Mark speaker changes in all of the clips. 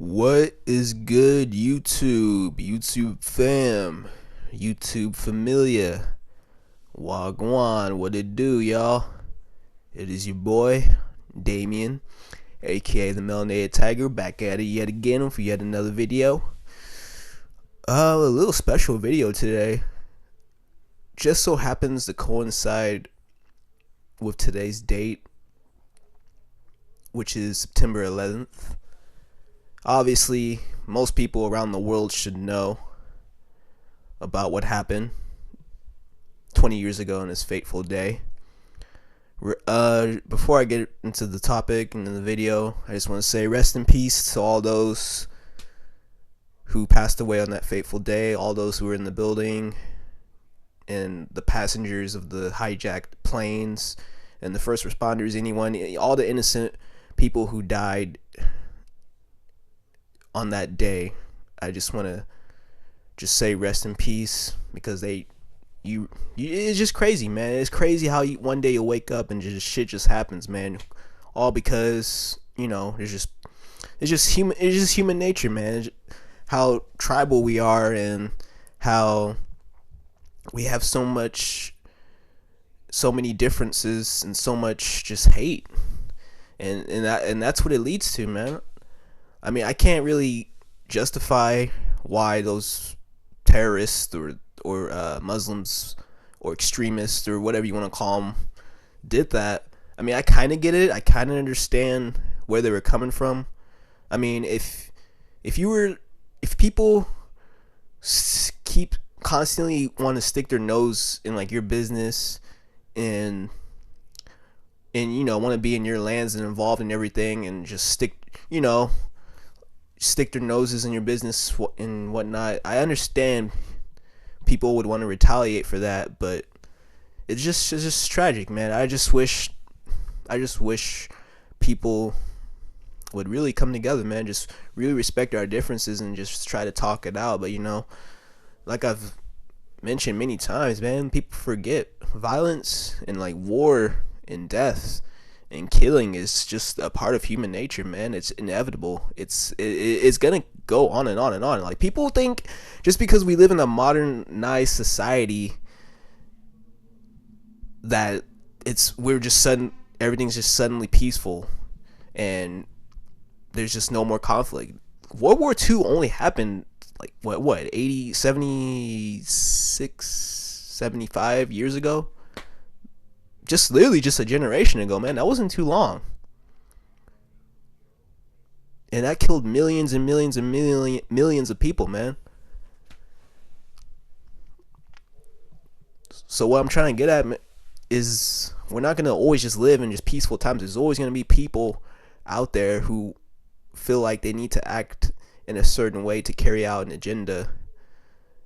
Speaker 1: What is good, YouTube? YouTube fam, YouTube familia, Wagwan, what it do, y'all? It is your boy, Damien, aka the Melanated Tiger, back at it yet again for yet another video. A little special video today. Just so happens to coincide with today's date, which is September 11th. Obviously, most people around the world should know about what happened 20 years ago on this fateful day. Before I get into the topic and the video, I just want to say rest in peace to all those who passed away on that fateful day, all those who were in the building, and the passengers of the hijacked planes, and the first responders, anyone, all the innocent people who died on that day. I just want to say rest in peace, because it's just crazy, man. It's crazy how one day you wake up and just shit just happens, man. All because, it's just human nature, man. How tribal we are, and how we have so many differences and so much just hate, and that's what it leads to, man. I mean, I can't really justify why those terrorists or Muslims or extremists or whatever you want to call them did that. I mean, I kind of get it. I kind of understand where they were coming from. I mean, if people keep constantly want to stick their nose in like your business and want to be in your lands and involved in everything, and just stick their noses in your business and whatnot, I understand people would want to retaliate for that, but it's just tragic, man. I just wish people would really come together, man. Just really respect our differences and just try to talk it out. But like I've mentioned many times, man, people forget violence and like war and death and killing is just a part of human nature, man. It's inevitable. It's gonna go on and on and on. Like, people think just because we live in a modernized society that everything's just suddenly peaceful and there's just no more conflict. World War II only happened like what 80, 76, 75 years ago. Just literally just a generation ago, man. That wasn't too long. And that killed millions and millions and millions of people, man. So what I'm trying to get at is, we're not going to always just live in just peaceful times. There's always going to be people out there who feel like they need to act in a certain way to carry out an agenda,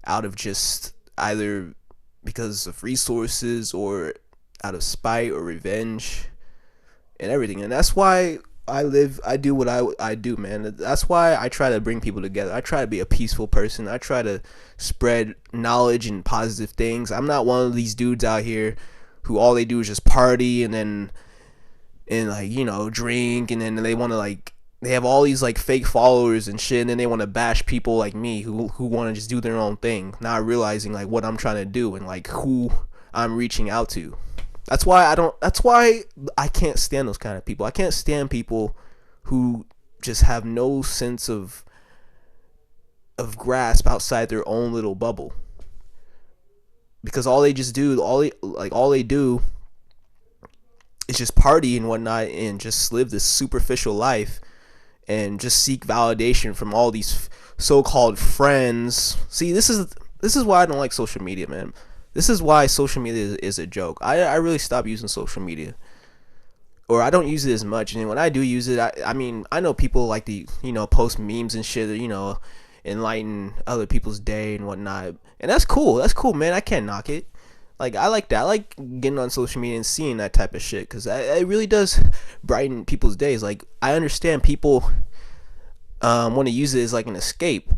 Speaker 1: out of just either because of resources or out of spite or revenge and everything. And that's why I do what I do, man. That's why I try to bring people together. I try to be a peaceful person. I try to spread knowledge and positive things. I'm not one of these dudes out here who all they do is just party and drink, and then they want to they have all these fake followers and shit, and then they want to bash people like me who want to just do their own thing, not realizing what I'm trying to do and who I'm reaching out to. That's why I can't stand those kind of people. I can't stand people who just have no sense of grasp outside their own little bubble. Because all they do is just party and whatnot, and just live this superficial life, and just seek validation from all these so-called friends. See, this is why I don't like social media, man. This is why social media is a joke. I really stopped using social media, or I don't use it as much. And when I do use it, I mean, I know people like to post memes and shit, enlighten other people's day and whatnot, and that's cool. That's cool, man. I can't knock it. I like that. I like getting on social media and seeing that type of shit, because it really does brighten people's days. I understand people want to use it as an escape,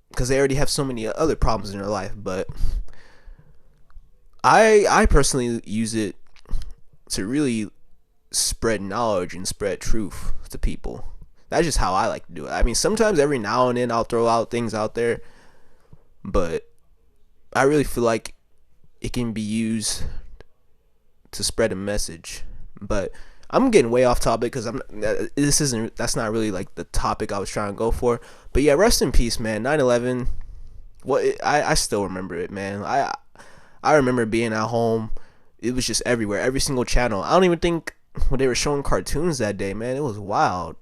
Speaker 1: because they already have so many other problems in their life. But I personally use it to really spread knowledge and spread truth to people. That's just how I like to do it. I mean, sometimes every now and then I'll throw out things out there, but I really feel like it can be used to spread a message. But I'm getting way off topic because that's not really like the topic I was trying to go for. But yeah, rest in peace, man. 9/11. I still remember it, man. I remember being at home. It was just everywhere, every single channel. I don't even think when they were showing cartoons that day, man, it was wild.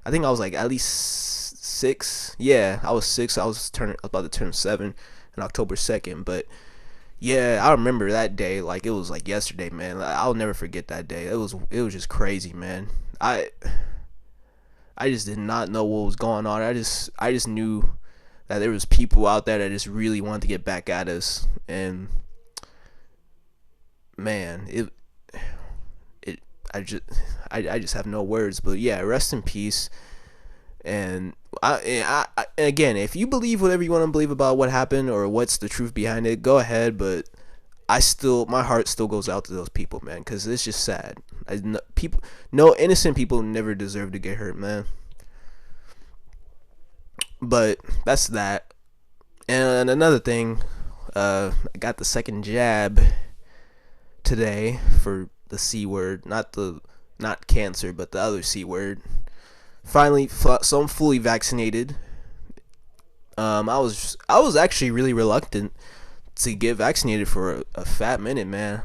Speaker 1: I think I was like at least 6. Yeah, I was 6. I was about to turn 7 on October 2nd. But yeah, I remember that day like it was like yesterday, man. I'll never forget that day. It was just crazy, man. I just did not know what was going on. I just knew that there was people out there that just really wanted to get back at us, and man, it I just have no words. But yeah, rest in peace. And again, if you believe whatever you want to believe about what happened or what's the truth behind it, go ahead. But my heart still goes out to those people, man, because it's just sad. No innocent people never deserve to get hurt, man. But that's that. And another thing, I got the second jab today for the C word, not cancer, but the other C word. Finally, so I'm fully vaccinated. I was actually really reluctant to get vaccinated for a fat minute, man.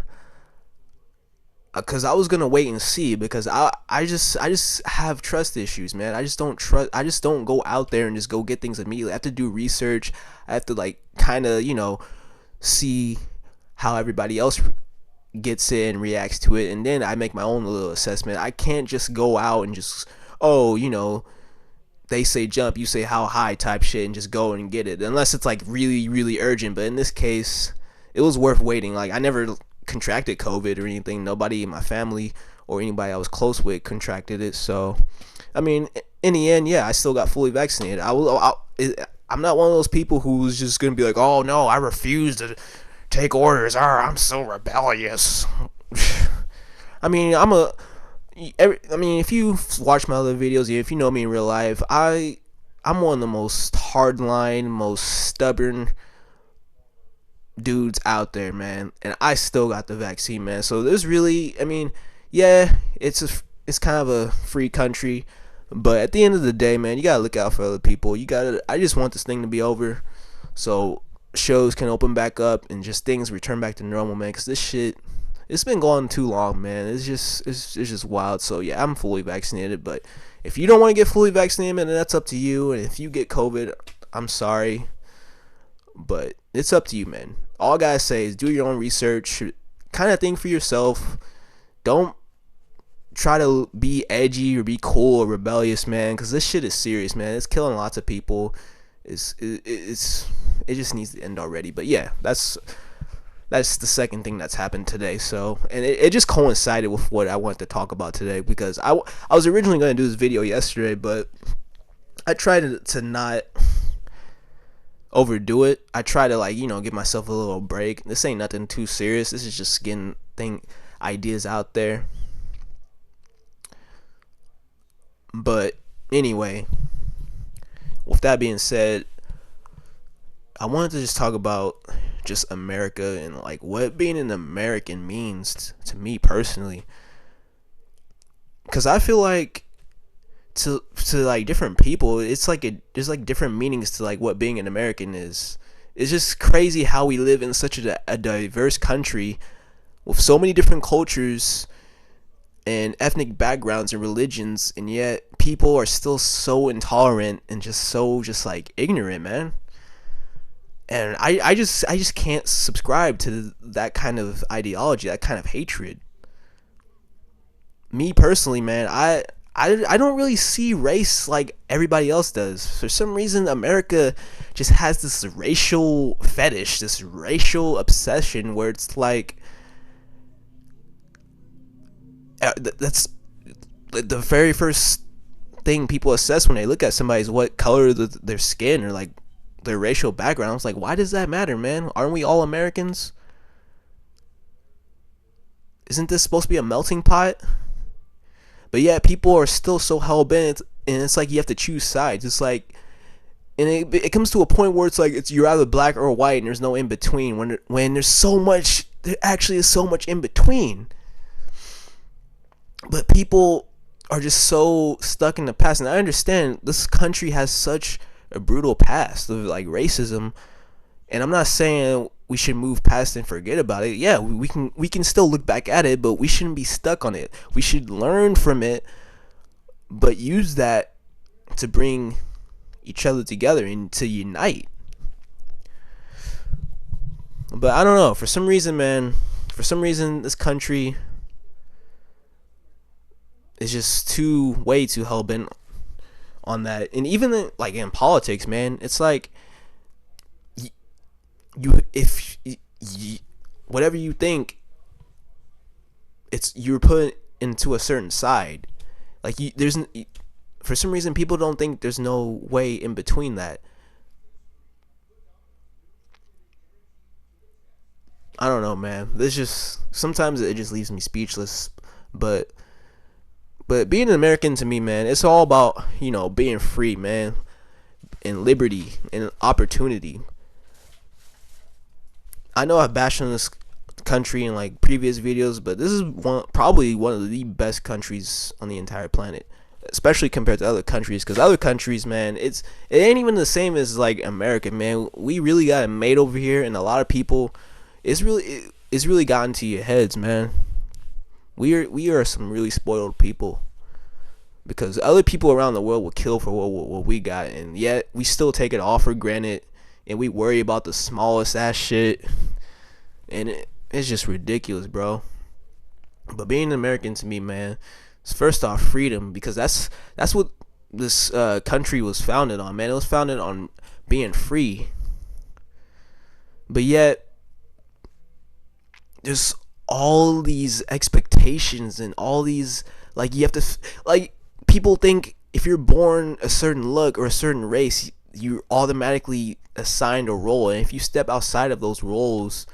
Speaker 1: Cause I was gonna wait and see, because I just have trust issues, man. I just don't go out there and just go get things immediately. I have to do research. I have to like kind of see how everybody else gets it and reacts to it, and then I make my own little assessment. I can't just go out and just they say jump, you say how high type shit and just go and get it, unless it's like really really urgent. But in this case, it was worth waiting. Like, I never contracted COVID or anything. Nobody in my family or anybody I was close with contracted it. So I mean, in the end, yeah, I still got fully vaccinated. I'm not one of those people who's just gonna be like, oh no, I refuse to take orders. I'm so rebellious. I mean, if you watch my other videos, if you know me in real life, I'm one of the most hardline, most stubborn dudes out there, man, and I still got the vaccine, man. So there's really, yeah, it's kind of a free country, but at the end of the day, man, you gotta look out for other people. I just want this thing to be over, so shows can open back up and just things return back to normal, man. Because this shit, it's been going too long, man. It's just wild. So yeah, I'm fully vaccinated, but if you don't want to get fully vaccinated, man, then that's up to you. And if you get COVID, I'm sorry, but it's up to you, man. All I gotta say is do your own research, kind of think for yourself. Don't try to be edgy or be cool or rebellious, man, because this shit is serious, man. It's killing lots of people. It just needs to end already. But yeah, that's the second thing that's happened today. So, and it just coincided with what I wanted to talk about today, because I was originally going to do this video yesterday, but I tried to not overdo it. I try to give myself a little break. This ain't nothing too serious. This is just getting ideas out there. But anyway, with that being said, I wanted to just talk about just America and like what being an American means to me personally. Because I feel like to like different people, it's like there's like different meanings to like what being an American is. It's just crazy how we live in such a diverse country with so many different cultures and ethnic backgrounds and religions, and yet people are still so intolerant and just like ignorant, man. And I just can't subscribe to that kind of ideology, that kind of hatred. Me personally, man, I don't really see race like everybody else does. For some reason, America just has this racial fetish, this racial obsession where it's like that's the very first thing people assess when they look at somebody is what color their skin or like their racial background. It's like, why does that matter, man? Aren't we all Americans? Isn't this supposed to be a melting pot? But yeah, people are still so hell bent and it's like you have to choose sides. It's like, and it comes to a point where it's like you're either black or white, and there's no in between. When there's so much, there actually is so much in between. But people are just so stuck in the past, and I understand this country has such a brutal past of like racism, and I'm not saying we should move past and forget about it. Yeah, we can still look back at it, but we shouldn't be stuck on it. We should learn from it, but use that to bring each other together and to unite. But I don't know, for some reason, man, for some reason this country is just way too hell bent on that. And even like in politics, man, it's like you if you, whatever you think, it's you're put into a certain side. Like there's for some reason people don't think there's no way in between that. I don't know, man. This just sometimes it just leaves me speechless. But being an American to me, man, it's all about being free, man, and liberty and opportunity. I know I've bashed on this country in like previous videos, but this is probably one of the best countries on the entire planet, especially compared to other countries. Because other countries, man, it ain't even the same as like America, man. We really got it made over here, and a lot of people, it's really gotten to your heads, man. We are some really spoiled people, because other people around the world will kill for what we got, and yet we still take it all for granted, and we worry about the smallest ass shit, and it's just ridiculous, bro. But being an American to me, man, is first off freedom, because that's what this country was founded on, man. It was founded on being free, but yet there's all these expectations and all these, like, you have to like, people think if you're born a certain look or a certain race, you're automatically assigned a role, and if you step outside of those roles,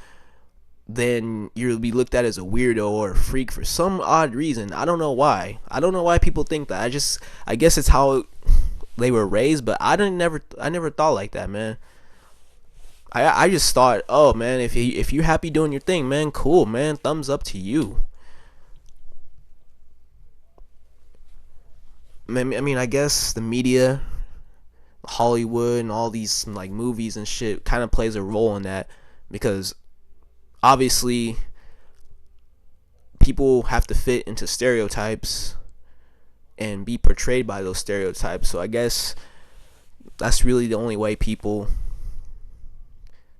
Speaker 1: then you'll be looked at as a weirdo or a freak for some odd reason. I don't know why. I don't know why people think that. I guess it's how they were raised, but I never thought like that, man. I just thought, oh man, if you're happy doing your thing, man, cool, man, thumbs up to you. I mean, I guess the media, Hollywood, and all these like movies and shit kind of plays a role in that, because obviously people have to fit into stereotypes and be portrayed by those stereotypes. So I guess that's really the only way people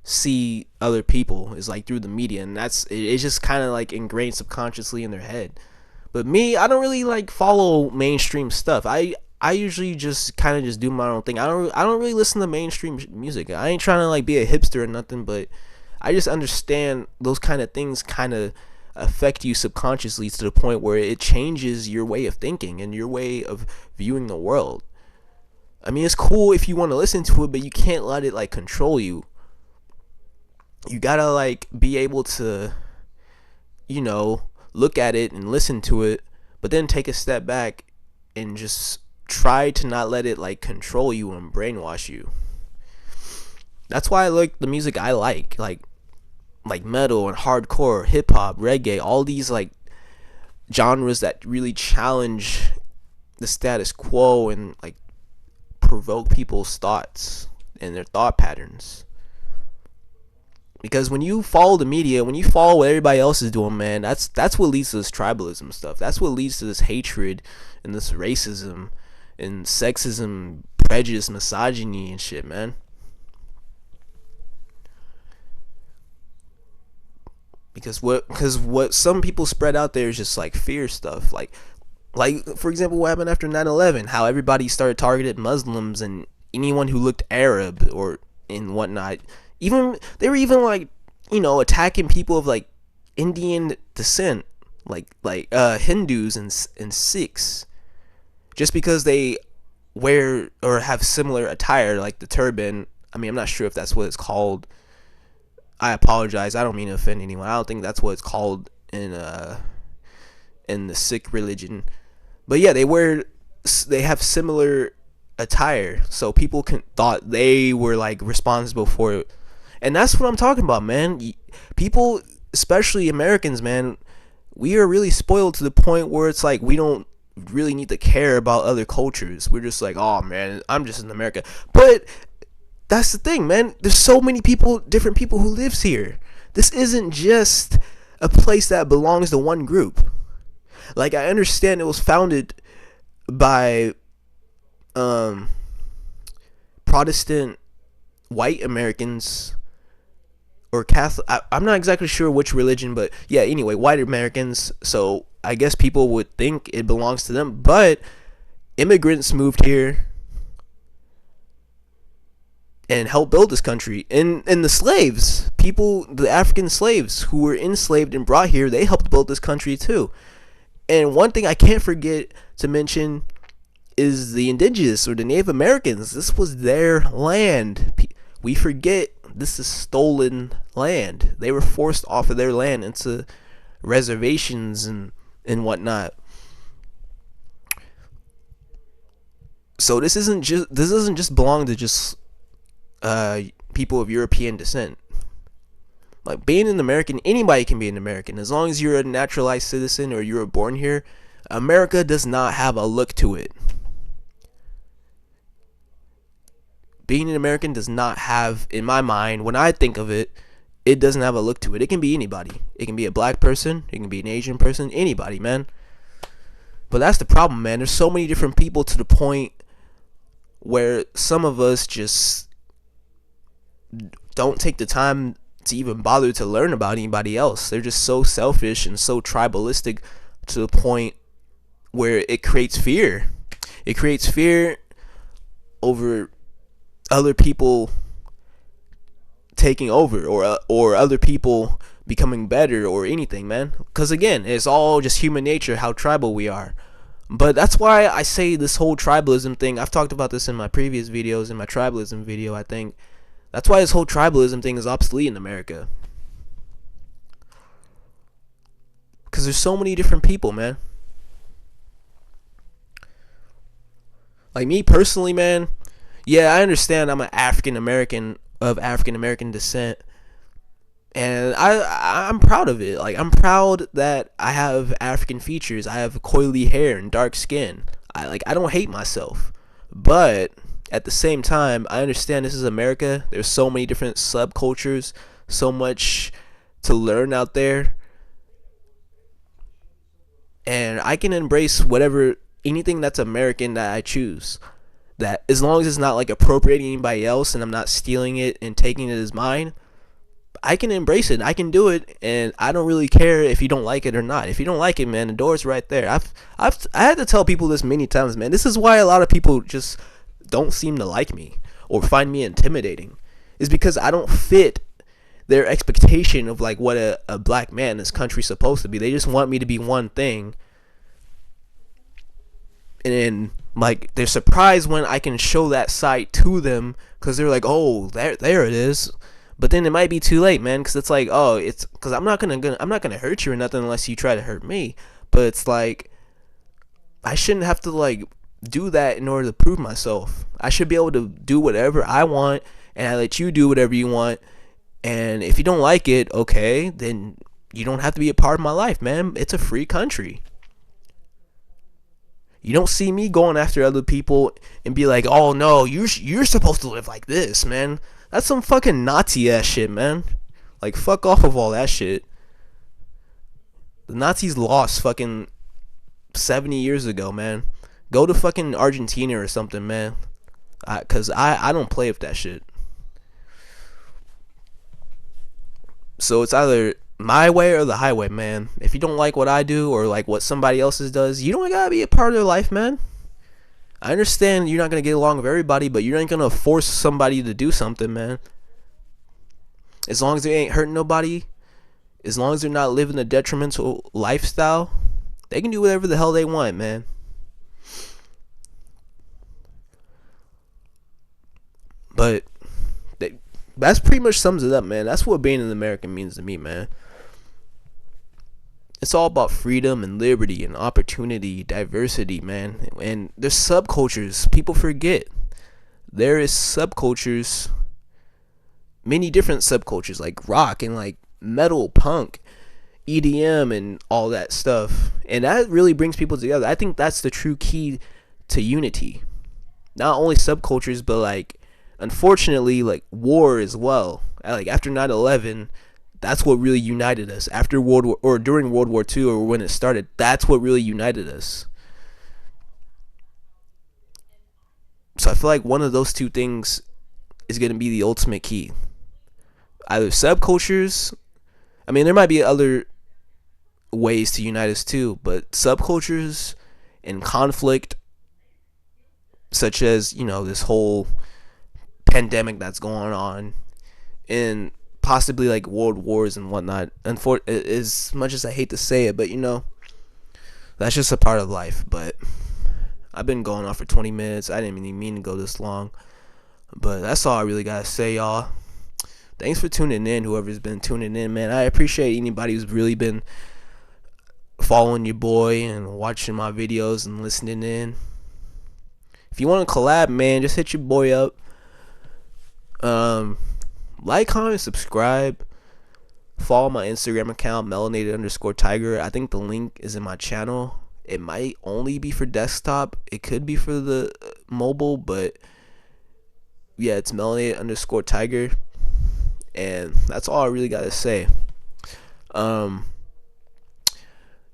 Speaker 1: see other people, is like through the media, and it's just kind of like ingrained subconsciously in their head. But me, I don't really like follow mainstream stuff. I usually just kind of just do my own thing. I don't really listen to mainstream music. I ain't trying to like be a hipster or nothing, but I just understand those kind of things kind of affect you subconsciously to the point where it changes your way of thinking and your way of viewing the world. I mean, it's cool if you want to listen to it, but you can't let it like control you. You gotta like be able to, look at it and listen to it, but then take a step back and just try to not let it like control you and brainwash you. That's why I like the music I like metal and hardcore, hip hop, reggae, all these like genres that really challenge the status quo and like provoke people's thoughts and their thought patterns. Because when you follow the media, when you follow what everybody else is doing, man, that's what leads to this tribalism stuff. That's what leads to this hatred and this racism and sexism, prejudice, misogyny and shit, man. Because what some people spread out there is just like fear stuff, like for example, what happened after 9/11, how everybody started targeting Muslims and anyone who looked Arab or and whatnot. Even they were even like attacking people of like Indian descent, like Hindus and Sikhs, just because they wear or have similar attire, like the turban. I mean, I'm not sure if that's what it's called. I apologize. I don't mean to offend anyone. I don't think that's what it's called in the Sikh religion. But yeah, they wear they have similar attire, so people thought they were like responsible for it. And that's what I'm talking about, man. People, especially Americans, man, we are really spoiled to the point where it's like we don't really need to care about other cultures. We're just like, oh man, I'm just in America. But that's the thing, man. There's so many people, different people who lives here. This isn't just a place that belongs to one group. Like, I understand it was founded by Protestant white Americans or Catholic. I'm not exactly sure which religion, but yeah, anyway, white Americans. So I guess people would think it belongs to them, but immigrants moved here and helped build this country. And the slaves, people, the African slaves who were enslaved and brought here, they helped build this country too. And one thing I can't forget to mention is the indigenous or the Native Americans. This was their land. We forget this is stolen land. They were forced off of their land into reservations and whatnot. So this doesn't just belong to just people of European descent. Like, being an American, anybody can be an American as long as you're a naturalized citizen or you were born here. America does not have a look to it. Being an American does not have, in my mind, when I think of it, it doesn't have a look to it. It can be anybody. It can be a black person. It can be an Asian person. Anybody, man. But that's the problem, man. There's so many different people to the point where some of us just don't take the time to even bother to learn about anybody else. They're just so selfish and so tribalistic to the point where it creates fear. It creates fear over other people taking over or other people becoming better or anything, man. Because again, it's all just human nature, how tribal we are. But that's why I say this whole tribalism thing, I've talked about this in my previous videos, in my tribalism video, I think. That's why this whole tribalism thing is obsolete in America. Because there's so many different people, man. Like, me personally, man, yeah, I understand I'm an African American of African American descent, and I'm proud of it. Like, I'm proud that I have African features. I have coily hair and dark skin. I don't hate myself, but at the same time, I understand this is America. There's so many different subcultures, so much to learn out there, and I can embrace anything that's American that I choose. That as long as it's not like appropriating anybody else and I'm not stealing it and taking it as mine, I can embrace it. I can do it, and I don't really care if you don't like it or not. If you don't like it, man, the door's right there. I had to tell people this many times, man. This is why a lot of people just don't seem to like me or find me intimidating, is because I don't fit their expectation of like what a black man in this country is supposed to be. They just want me to be one thing, and then like they're surprised when I can show that side to them, because they're like, oh, there it is. But then it might be too late, man, because it's like, oh, it's because I'm not gonna hurt you or nothing unless you try to hurt me. But it's like, I shouldn't have to like do that in order to prove myself. I should be able to do whatever I want, and I let you do whatever you want. And if you don't like it, okay, then you don't have to be a part of my life, man. It's a free country. You don't see me going after other people and be like, oh no, you're supposed to live like this, man. That's some fucking Nazi ass shit, man. Like, fuck off of all that shit. The Nazis lost fucking 70 years ago, man. Go to fucking Argentina or something, man. Cause I don't play with that shit. So it's either my way or the highway, man. If you don't like what I do or like what somebody else's does, you don't gotta be a part of their life, man. I understand you're not gonna get along with everybody, but you're not gonna force somebody to do something, man. As long as they ain't hurting nobody, as long as they're not living a detrimental lifestyle, they can do whatever the hell they want, man. But that's pretty much sums it up, man. That's what being an American means to me, man. It's all about freedom and liberty and opportunity, diversity, man. And there's subcultures. People forget. There is subcultures, many different subcultures like rock and like metal, punk, EDM and all that stuff. And that really brings people together. I think that's the true key to unity. Not only subcultures, but like unfortunately like war as well. Like after 9/11, that's what really united us. After World War, or during World War II, or when it started, that's what really united us. So I feel like one of those two things is going to be the ultimate key. Either subcultures, I mean there might be other ways to unite us too, but subcultures and conflict, such as, you know, this whole pandemic that's going on, and possibly like world wars and whatnot. As much as I hate to say it, but you know, that's just a part of life. But I've been going on for 20 minutes. I didn't even mean to go this long, but that's all I really gotta say, y'all. Thanks for tuning in, whoever's been tuning in, man. I appreciate anybody who's really been following your boy and watching my videos and listening in. If you want to collab, man, just hit your boy up. Like, comment, subscribe. Follow my Instagram account, melanated_tiger. I think the link is in my channel. It might only be for desktop. It could be for the mobile, but yeah, it's melanated_tiger. And that's all I really gotta say.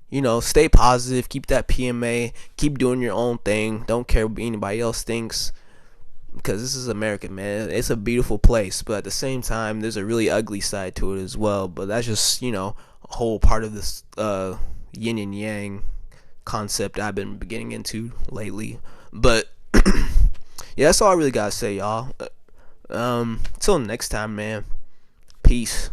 Speaker 1: You know, stay positive, keep that PMA, keep doing your own thing. Don't care what anybody else thinks, because this is America, man. It's a beautiful place, but at the same time, there's a really ugly side to it as well. But that's just, you know, a whole part of this yin and yang concept I've been getting into lately. But yeah, that's all I really gotta say, y'all. Till next time, man. Peace.